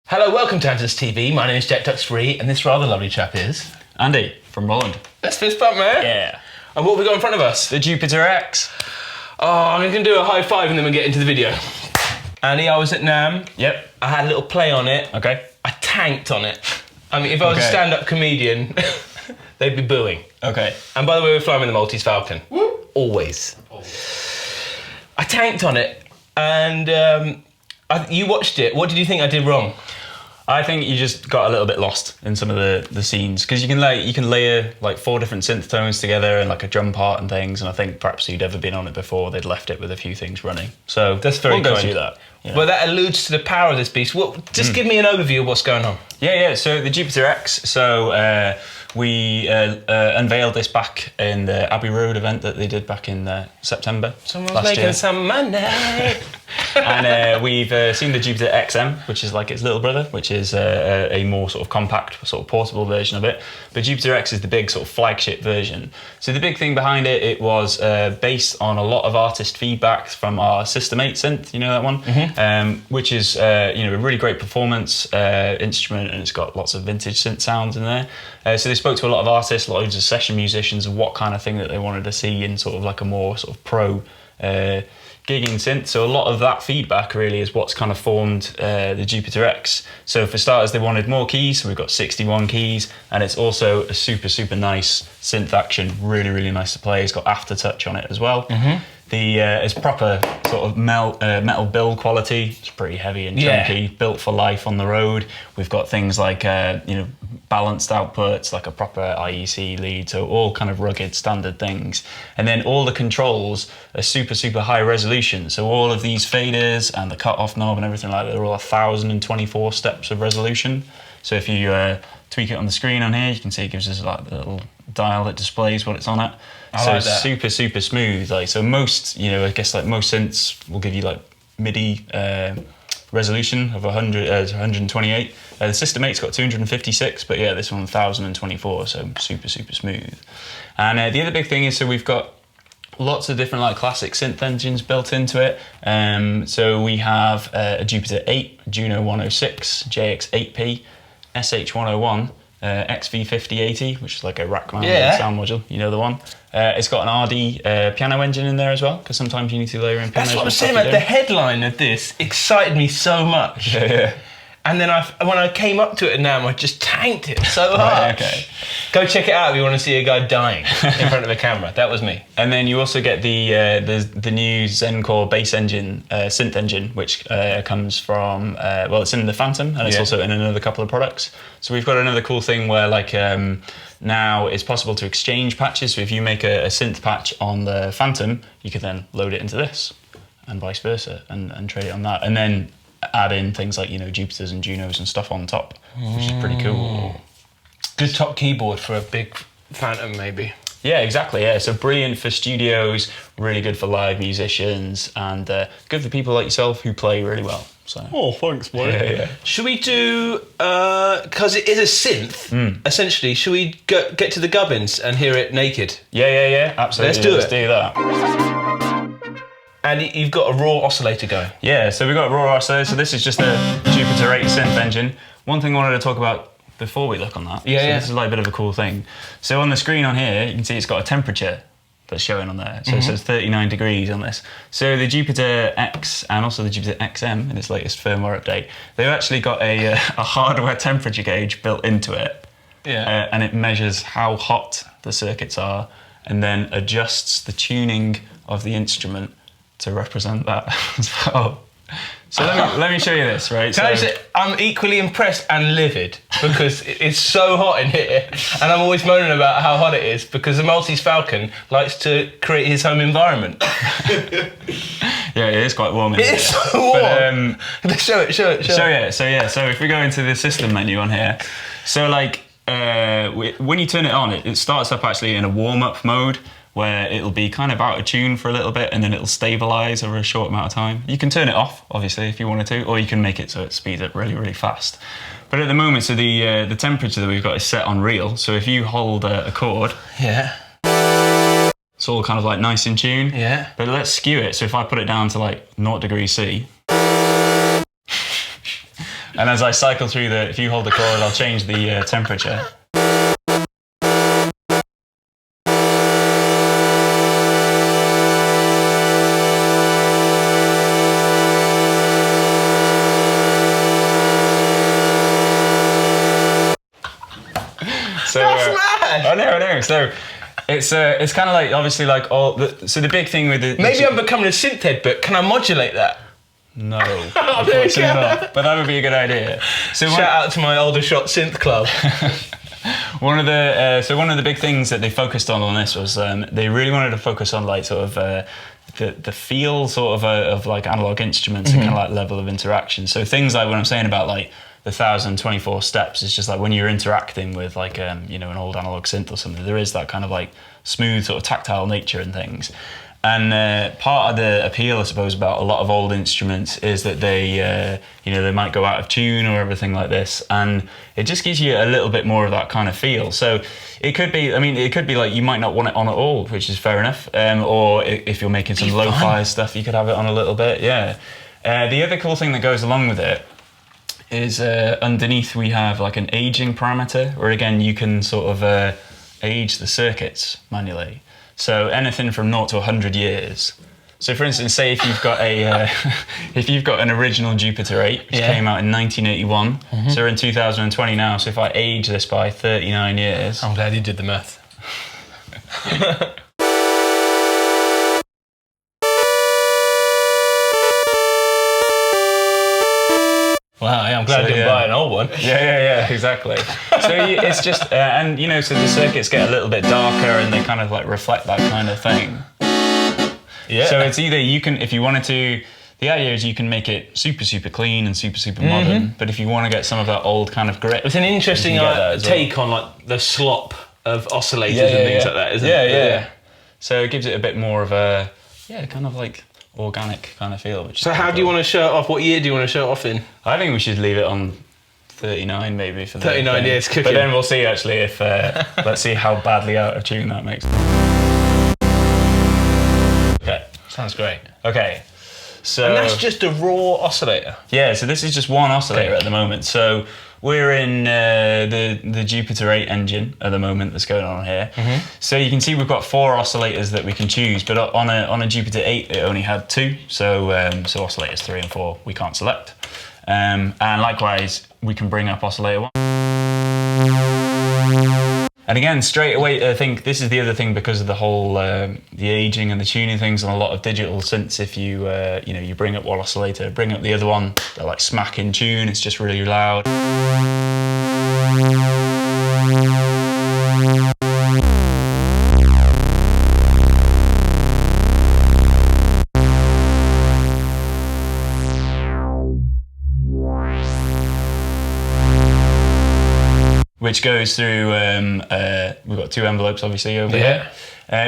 Hello, welcome to Andertons TV. My name is Jack Ducks Free, and this rather lovely chap is Andy from Roland. Let's fist bump, man. Yeah. And what have we got in front of us? The Jupiter X. Oh, I'm going to do a high five and then we'll get into the video. Andy, I was at NAMM. Yep. I had a little play on it. Okay. I tanked on it. I mean, if I was a stand-up comedian, they'd be booing. Okay. And by the way, we're flying with the Maltese Falcon. Woo. Always. I tanked on it, and you watched it. What did you think I did wrong? I think you just got a little bit lost in some of the scenes because you can layer like 4 different synth tones together and like a drum part and things, and I think perhaps you'd ever been on it before, they'd left it with a few things running. So that's very we'll go kind. through that. You know. Well, that alludes to the power of this beast. Well, just give me an overview of what's going on. Yeah. So the Jupiter X. So we unveiled this back in the Abbey Road event that they did back in September. Someone's making some money. And we've seen the Jupiter XM, which is like its little brother, which is a more sort of compact, sort of portable version of it. But Jupiter X is the big sort of flagship version. So the big thing behind it, it was based on a lot of artist feedback from our System 8 synth, you know that one? Mm-hmm. Which is a really great performance instrument, and it's got lots of vintage synth sounds in there. So they spoke to a lot of artists, loads of session musicians, of what kind of thing that they wanted to see in sort of like a more sort of pro gigging synth. So a lot of that feedback really is what's kind of formed the Jupiter X. So for starters, they wanted more keys, so we've got 61 keys, and it's also a super nice synth action, really nice to play. It's got aftertouch on it as well. Mm-hmm. It's proper sort of metal build quality. It's pretty heavy and chunky, built for life on the road. We've got things like balanced outputs, like a proper IEC lead, so all kind of rugged standard things. And then all the controls are super high resolution. So all of these faders and the cut-off knob and everything like that, they're all 1024 steps of resolution. So if you tweak it on the screen on here, you can see it gives us like the little dial that displays what it's on at. So like it's super smooth. Like so most, I guess like most synths will give you like MIDI resolution of 128. The System 8's got 256, but yeah, this one 1024, so super smooth. And the other big thing is, so we've got lots of different like classic synth engines built into it. So we have a Jupiter 8, Juno 106, JX8P, SH101, XV5080, which is like a rack mounted sound module, you know the one. It's got an RD piano engine in there as well, because sometimes you need to layer in pianos. That's what I'm saying, like the headline of this excited me so much. Yeah. And then when I came up to it now, I just tanked it so hard. Okay. Go check it out if you want to see a guy dying in front of a camera. That was me. And then you also get the new Zencore bass engine, synth engine, which comes from, it's in the Phantom, and it's also in another couple of products. So we've got another cool thing where now it's possible to exchange patches. So if you make a synth patch on the Phantom, you can then load it into this, and vice versa, and trade it on that. And then add in things like, Jupiters and Junos and stuff on top, which is pretty cool. Good top keyboard for a big Phantom, maybe. Yeah, exactly, yeah. So brilliant for studios, really good for live musicians, and good for people like yourself who play really well. So. Oh, thanks, boy. Yeah. Should we do, because it is a synth, essentially, should we get to the gubbins and hear it naked? Yeah, absolutely. Let's do that. And you've got a raw oscillator going. Yeah, so we've got a raw oscillator. So this is just a Jupiter 8 synth engine. One thing I wanted to talk about before we look on that. This is like a bit of a cool thing. So on the screen on here, you can see it's got a temperature that's showing on there. So it says 39 degrees on this. So the Jupiter X and also the Jupiter XM in its latest firmware update, they've actually got a hardware temperature gauge built into it. Yeah. And it measures how hot the circuits are and then adjusts the tuning of the instrument to represent that. So let me show you this, right? Can I say, I'm equally impressed and livid because it's so hot in here, and I'm always moaning about how hot it is because the Maltese Falcon likes to create his home environment. Yeah, it is quite warm in here. It's so warm. But, show it. So if we go into the system menu on here, so like when you turn it on, it starts up actually in a warm-up mode, where it'll be kind of out of tune for a little bit and then it'll stabilize over a short amount of time. You can turn it off, obviously, if you wanted to, or you can make it so it speeds up really fast. But at the moment, so the temperature that we've got is set on real. So if you hold a chord, it's all kind of like nice in tune. Yeah. But let's skew it. So if I put it down to like 0 degrees C, And as I cycle through if you hold the chord, I'll change the temperature. So, That's mad! I know. So it's kind of like, obviously, like so the big thing with the... Maybe I'm becoming a synth head, but can I modulate that? No, There you unfortunately go. not. But that would be a good idea. So Shout out to my Aldershot Synth Club. one of the big things that they focused on this was they really wanted to focus on like sort of the feel sort of like analog instruments and kind of like level of interaction. So things like what I'm saying about like the 1024 steps is just like when you're interacting with like you know, an old analog synth or something, there is that kind of like smooth sort of tactile nature and things. And part of the appeal, I suppose, about a lot of old instruments is that they, you know, they might go out of tune or everything like this, and it just gives you a little bit more of that kind of feel. So it could be, I mean, it could be like you might not want it on at all, which is fair enough. Or if you're making some lo-fi stuff, you could have it on a little bit. Yeah. The other cool thing that goes along with it is underneath we have like an aging parameter, where again you can sort of age the circuits manually. So anything from 0 to 100 years. So for instance, say if you've got if you've got an original Jupiter 8, which came out in 1981, so we're in 2020 now, so if I age this by 39 years... I'm glad you did the math. Wow, yeah, I'm glad I didn't buy an old one. Yeah, exactly. So it's just, and you know, so the circuits get a little bit darker and they kind of like reflect that kind of thing. Yeah. So it's either you can, if you wanted to, the idea is you can make it super, super clean and super, super modern, but if you want to get some of that old kind of grit. It's an interesting take on like the slop of oscillators and things like that, isn't it? Yeah. So it gives it a bit more of a, kind of like organic kind of feel. So how do you want to show it off? What year do you want to show it off in? I think we should leave it on 39 maybe for the 39 years cooking. But then we'll see actually if let's see how badly out of tune that makes. Okay, sounds great. Okay, so and that's just a raw oscillator. Yeah, so this is just one oscillator at the moment. So we're in the Jupiter 8 engine at the moment that's going on here. So you can see we've got 4 oscillators that we can choose, but on a Jupiter 8 it only had 2. So oscillators 3 and 4 we can't select. And likewise we can bring up oscillator 1. And again, straight away, I think this is the other thing because of the whole the aging and the tuning things on a lot of digital synths. If you you bring up one oscillator, bring up the other one, they're like smack in tune. It's just really loud. Which goes through, we've got 2 envelopes obviously over here,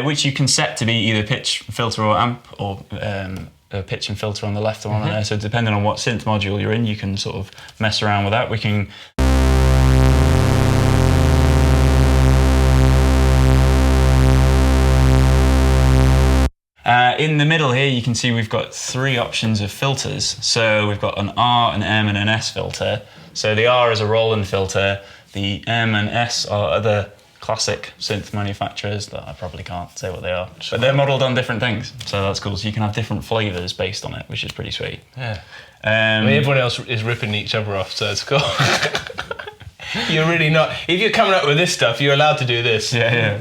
which you can set to be either pitch, filter or amp, or a pitch and filter on the left or on there. So depending on what synth module you're in, you can sort of mess around with that. We can... in the middle here, you can see we've got 3 options of filters. So we've got an R, an M and an S filter. So the R is a Roland filter. The M and S are other classic synth manufacturers that I probably can't say what they are, but they're modelled on different things, so that's cool. So you can have different flavours based on it, which is pretty sweet. Yeah. I mean, everyone else is ripping each other off, so it's cool. You're really not. If you're coming up with this stuff, you're allowed to do this. Yeah.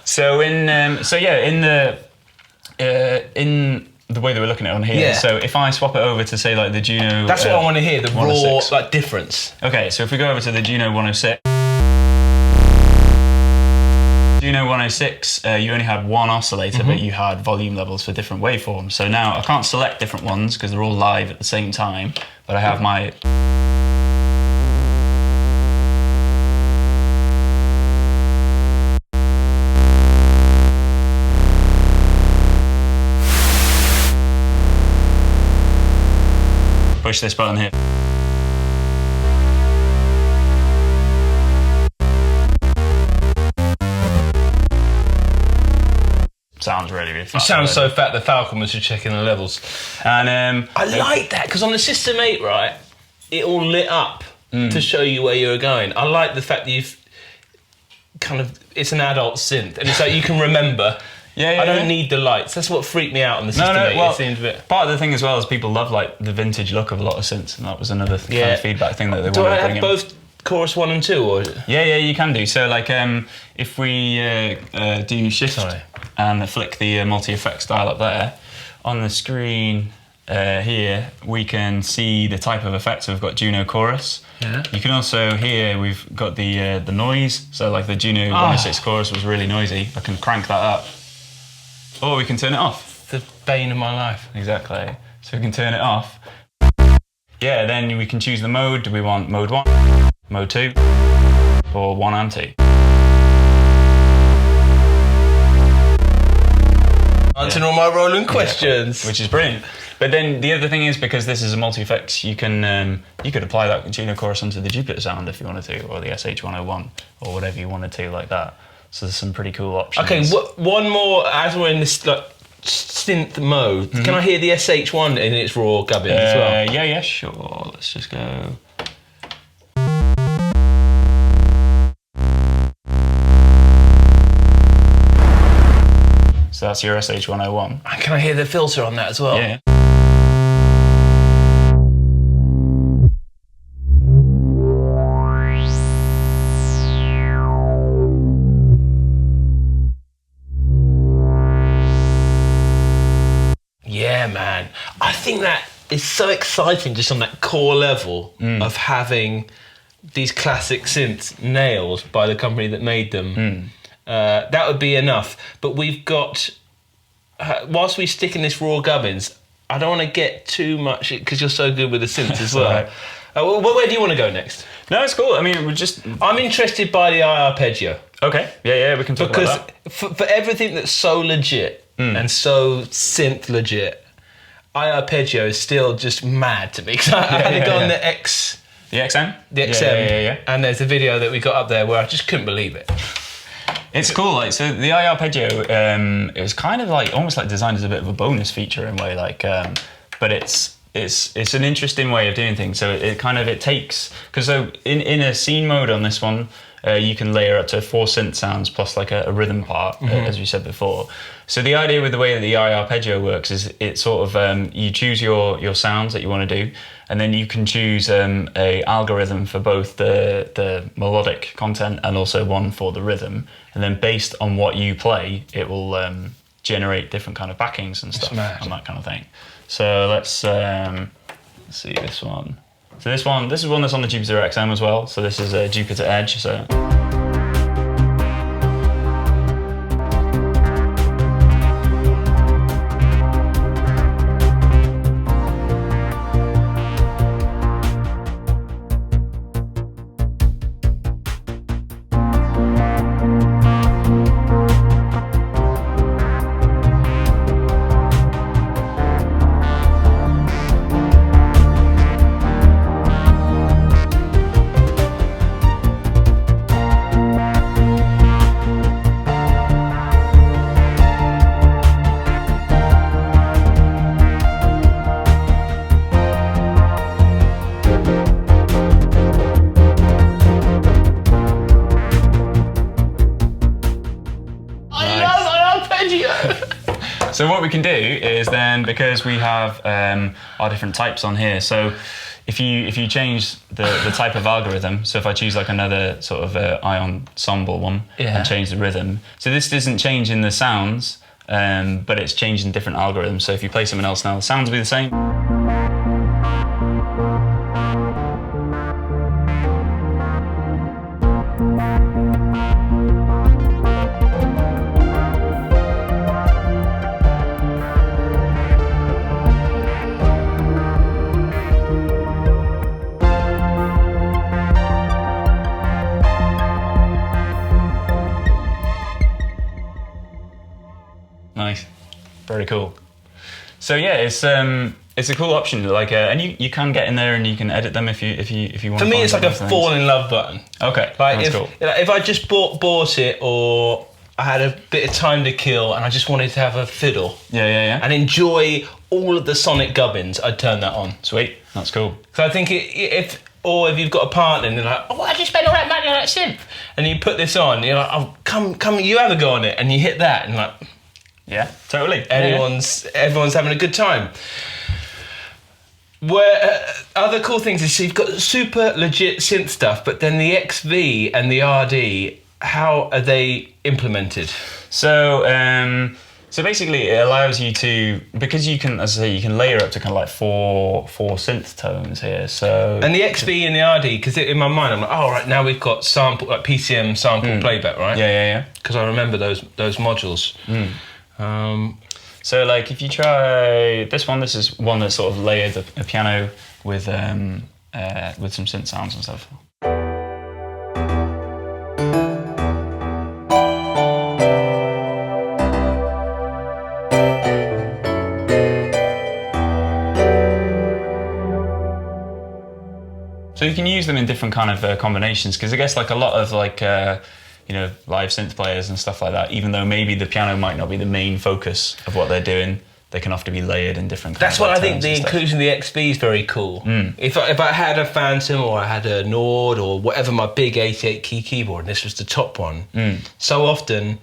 So in the way that we're looking at it on here, so if I swap it over to say like the Juno, that's what I want to hear, the raw 106. like difference. Okay, so if we go over to the Juno 106, Juno 106, you only had 1 oscillator, but you had volume levels for different waveforms. So now I can't select different ones because they're all live at the same time, but I have my push this button here. Sounds really, really fat. It sounds so fat that Falcon was just checking the levels. And I like that because on the System 8, right, it all lit up to show you where you were going. I like the fact that you've kind of, it's an adult synth, and it's like you can remember. I don't need the lights. That's what freaked me out on the system. Well, it seems a bit. Part of the thing as well is people love like the vintage look of a lot of synths, and that was another kind of feedback thing that they wanted to bring in. Do I have both chorus 1 and 2? Or? Yeah, you can do. So like if we do shift and flick the multi-effects dial up there, on the screen here we can see the type of effects. So we've got Juno chorus. Yeah. You can also hear we've got the noise. So like the Juno 106 chorus was really noisy. I can crank that up. Or we can turn it off. The bane of my life. Exactly. So we can turn it off. Yeah, then we can choose the mode. Do we want mode 1, mode 2, or 1 and 2? Answering all my Roland questions. Which is brilliant. But then the other thing is, because this is a multi-effects, you can you could apply that Juno chorus onto the Jupiter sound if you wanted to, or the SH101, or whatever you wanted to, like that. So there's some pretty cool options. Okay, one more, as we're in this like synth mode, can I hear the SH1 in its raw gubbins as well? Yeah, sure. Let's just go. So that's your SH101. And can I hear the filter on that as well? Yeah. Yeah, man. I think that is so exciting just on that core level of having these classic synths nailed by the company that made them. That would be enough. But we've got, whilst we stick in this raw gubbins, I don't want to get too much, because you're so good with the synths as well. Where do you want to go next? No, it's cool. I mean, I'm interested by the Arpeggio. Okay, yeah, we can talk about that. Because for everything that's so legit and so synth legit, Arpeggio is still just mad to me. Because I had to go on the XM. The XM? The XM. Yeah. And there's a video that we got up there where I just couldn't believe it. It's cool. Like, so the Arpeggio, it was kind of like almost like designed as a bit of a bonus feature in a way. Like, but it's an interesting way of doing things. So it takes, because so in a scene mode on this one, you can layer up to 4 synth sounds plus like a rhythm part, as we said before. So the idea with the way that the Arpeggio works is it sort of you choose your sounds that you want to do, and then you can choose a algorithm for both the melodic content and also one for the rhythm, and then based on what you play, it will generate different kind of backings and stuff and that kind of thing. So let's see this one. So this is one that's on the Jupiter XM as well. So this is a Jupiter Edge. So. So what we can do is then, because we have our different types on here, so if you change the type of algorithm, so if I choose like another sort of ensemble one and change the rhythm, so this doesn't change in the sounds, but it's changing different algorithms. So if you play something else now, the sounds will be the same. Nice, very cool. So yeah, it's a cool option. Like, and you can get in there and you can edit them if you want. For me, it's like a fall in love button. Okay, like that's cool. If I just bought it, or I had a bit of time to kill and I just wanted to have a fiddle. Yeah. And enjoy all of the sonic gubbins, I'd turn that on. Sweet, that's cool. So I think if you've got a partner and they're like, oh, why'd you spend all that money on that synth? And you put this on, you're like, oh, come, you have a go on it. And you hit that and like... Yeah, totally. Everyone's having a good time. Where other cool things is you've got super legit synth stuff, but then the XV and the RD, how are they implemented? So basically it allows you to, because you can, as I say, you can layer up to kind of like four synth tones here. So and the XV and the RD, because in my mind I'm like, oh right, now we've got sample, like PCM sample playback, right? Yeah. Because I remember those modules. So like if you try this one, this is one that's sort of layered a piano with some synth sounds and stuff. So you can use them in different kind of combinations, because I guess like a lot of like live synth players and stuff like that, even though maybe the piano might not be the main focus of what they're doing, they can often be layered in different kinds. That's what I think the inclusion of the XV is very cool. If I had a Phantom or I had a Nord or whatever, my big 88 key keyboard, and this was the top one, so often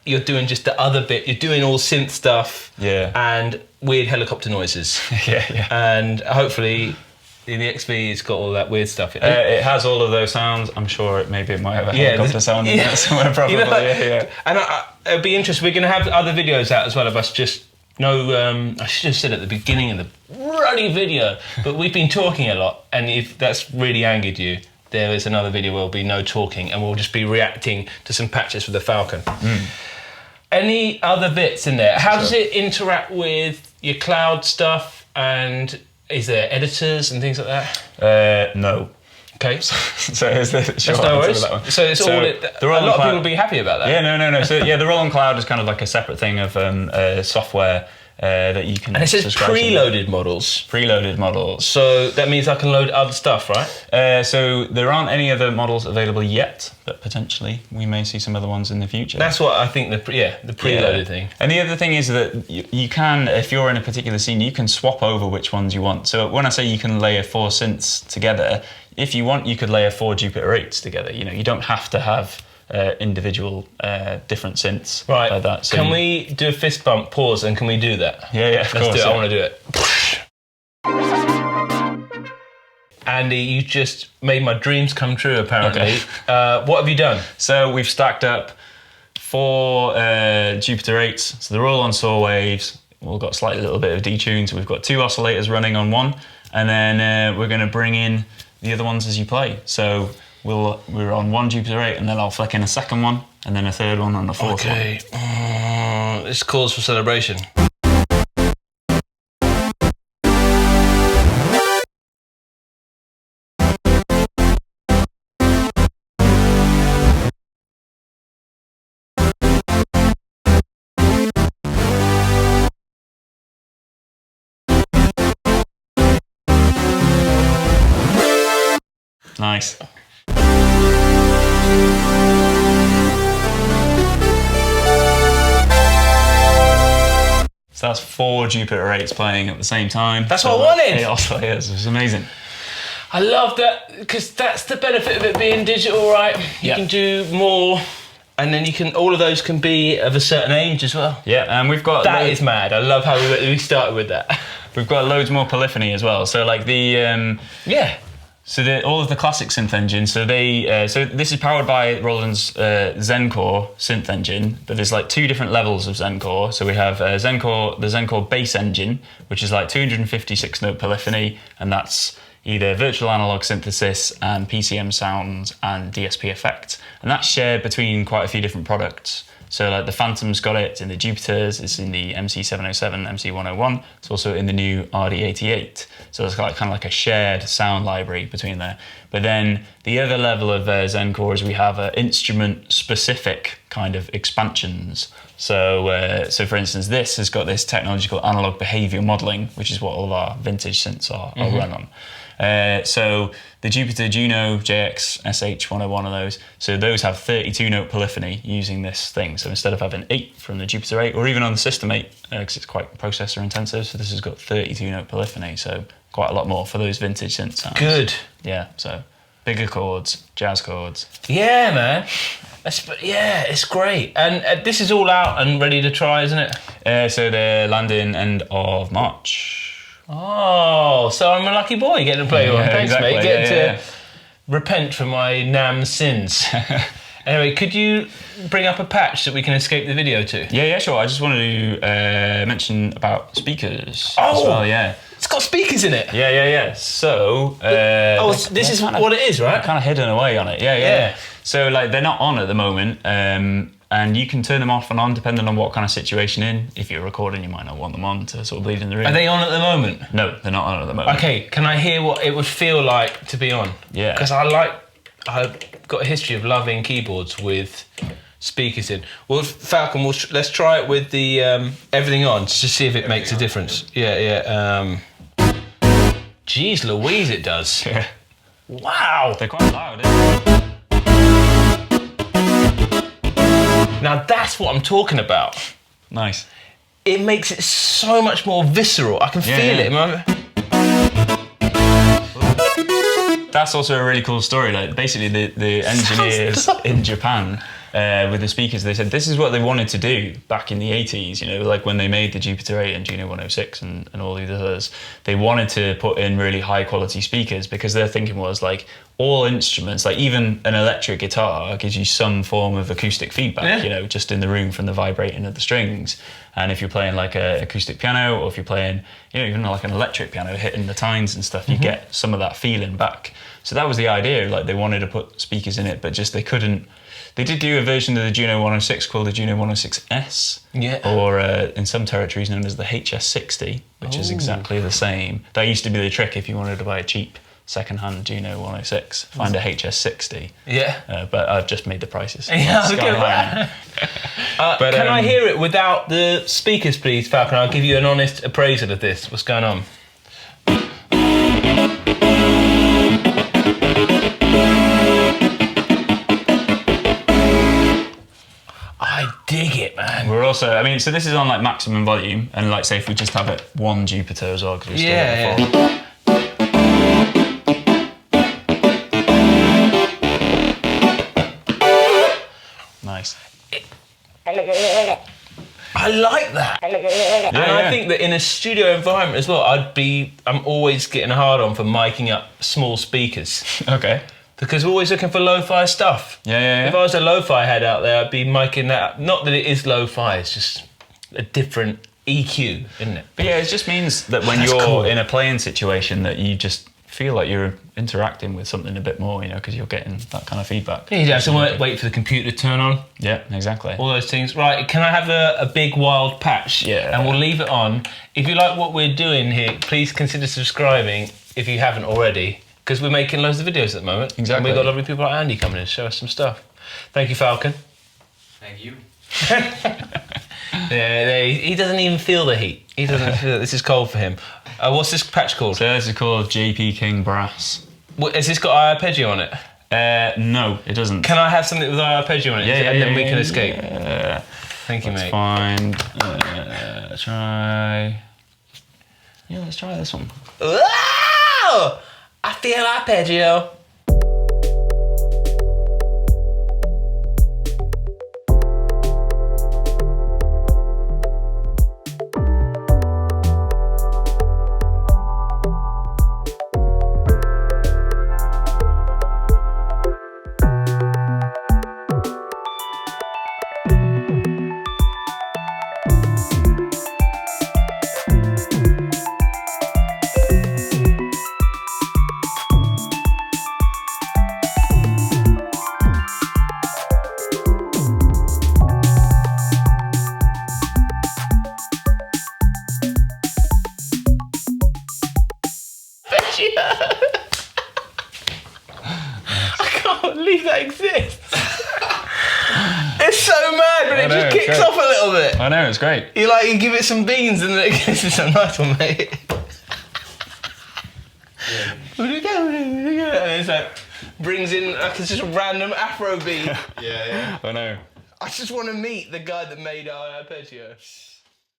you're doing just the other bit, you're doing all synth stuff and weird helicopter noises. Yeah. And hopefully the XV has got all that weird stuff. It has all of those sounds. I'm sure it might have a helicopter sound in there somewhere, probably. Yeah. And it'd be interesting. We're going to have other videos out as well of us just... I should have said at the beginning of the bloody video, but we've been talking a lot, and if that's really angered you, there is another video where there'll be no talking, and we'll just be reacting to some patches with the Falcon. Any other bits in there? How does it interact with your cloud stuff, and is there editors and things like that? No. Okay. So is the short no answer to that one. So it's a lot of people will be happy about that. Yeah, no. So yeah, the Roland Cloud is kind of like a separate thing of software that you can. And it says preloaded models. Preloaded models. So that means I can load other stuff, right? So there aren't any other models available yet, but potentially we may see some other ones in the future. That's what I think. The preloaded thing. And the other thing is that you can, if you're in a particular scene, you can swap over which ones you want. So when I say you can layer 4 synths together, if you want, you could layer 4 Jupiter 8s together. You don't have to have individual different synths like that. So can we do a fist bump, pause, and can we do that? Yeah, of course. Let's do it. I want to do it. Andy, you just made my dreams come true, apparently. Okay. What have you done? So we've stacked up 4 Jupiter 8s. So they're all on saw waves. We've all got a slightly little bit of detune. So we've got 2 oscillators running on one, and then we're going to bring in the other ones as you play. So we're on 1 Jupiter 8, and then I'll flick in a second one, and then a third one, and a fourth one. This calls for celebration. Nice. So that's 4 Jupiter 8s playing at the same time. That's what I wanted. 8 oscillators. It's amazing. I love that, because that's the benefit of it being digital, right? You can do more, and then all of those can be of a certain age as well. Yeah, and we've got... That is mad. I love how we started with that. We've got loads more polyphony as well. So like the... So all of the classic synth engines, so this is powered by Roland's Zencore synth engine, but there's like 2 different levels of Zencore. So we have the Zencore bass engine, which is like 256 note polyphony, and that's either virtual analog synthesis and PCM sounds and DSP effects. And that's shared between quite a few different products. So like the Phantom's got it in the Jupiters, it's in the MC707, MC101, it's also in the new RD88. So it's got kind of like a shared sound library between there. But then the other level of Zencore is we have instrument-specific kind of expansions. So for instance, this has got this technological analog behavior modeling, which is what all of our vintage synths are run on. So the Jupiter Juno JX SH101 of those, so those have 32 note polyphony using this thing. So instead of having 8 from the Jupiter 8, or even on the System 8, because it's quite processor intensive, so this has got 32 note polyphony, so quite a lot more for those vintage synth sounds. Good. Yeah, so bigger chords, jazz chords. Yeah, man. Yeah, it's great. And this is all out and ready to try, isn't it? So they're landing end of March. Oh, so I'm a lucky boy getting to play one. Thanks, exactly. mate. Getting to repent for my NAMM sins. Anyway, could you bring up a patch that we can escape the video to? Yeah, sure. I just wanted to mention about speakers as Oh! well, yeah. It's got speakers in it. Yeah. So... this is what it is, right? Kind of hidden away on it, yeah. So, like, they're not on at the moment, and you can turn them off and on depending on what kind of situation in. If you're recording, you might not want them on to sort of bleed in the room. Are they on at the moment? No, they're not on at the moment. Okay, can I hear what it would feel like to be on? Yeah. Because I've got a history of loving keyboards with speakers in. Well, Falcon, let's try it with the everything on just to see if it makes a difference. Yeah. Jeez Louise, it does. Yeah. Wow. They're quite loud, isn't they? Now that's what I'm talking about. Nice. It makes it so much more visceral. I can feel it. That's also a really cool story. Like, basically, the engineers in Japan with the speakers, they said this is what they wanted to do back in the 80s, you know, like when they made the Jupiter 8 and Juno 106 and all these others. They wanted to put in really high quality speakers because their thinking was like all instruments, like even an electric guitar gives you some form of acoustic feedback, you know, just in the room from the vibrating of the strings. And if you're playing like an acoustic piano, or if you're playing, you know, even like an electric piano hitting the tines and stuff, you get some of that feeling back. So that was the idea, like they wanted to put speakers in it, but just they couldn't. They did do a version of the Juno 106 called the Juno 106S, or in some territories known as the HS60, which is exactly the same. That used to be the trick if you wanted to buy a cheap second-hand Juno 106, find a HS60. Yeah. But I've just made the prices. Yeah, okay. But can I hear it without the speakers, please, Falcon? I'll give you an honest appraisal of this. What's going on? I dig it, man. We're also, I mean, so this is on like maximum volume, and like say if we just have it one Jupiter as well, because we still have it before. Nice. I like that. And I think that in a studio environment as well, I'm always getting hard on for miking up small speakers. Okay. Because we're always looking for lo-fi stuff. Yeah. If I was a lo-fi head out there, I'd be miking that up. Not that it is lo-fi, it's just a different EQ, isn't it? But yeah, it just means that when you're in a playing situation that you just feel like you're interacting with something a bit more, you know, because you're getting that kind of feedback. Yeah, you have to wait for the computer to turn on. Yeah, exactly. All those things. Right, can I have a big wild patch? Yeah. And we'll leave it on. If you like what we're doing here, please consider subscribing if you haven't already, because we're making loads of videos at the moment. Exactly. And we've got lovely people like Andy coming in to show us some stuff. Thank you, Falcon. Thank you. Yeah, he doesn't even feel the heat. He doesn't feel it. This is cold for him. What's this patch called? So this is called JP King Brass. Has this got Arpeggio on it? No, it doesn't. Can I have something with Arpeggio on it? And then we can escape. Thank you, let's mate. Find. Try. Yeah, let's try this one. Wow! I feel Arpeggio. I can't believe that exists. It's so mad, but it just kicks off a little bit. I know, it's great. You give it some beans and it gives you some nice one, mate. Yeah. and it's like brings in like it's just a random Afro beat. Yeah. I know. I just want to meet the guy that made our Arpeggio.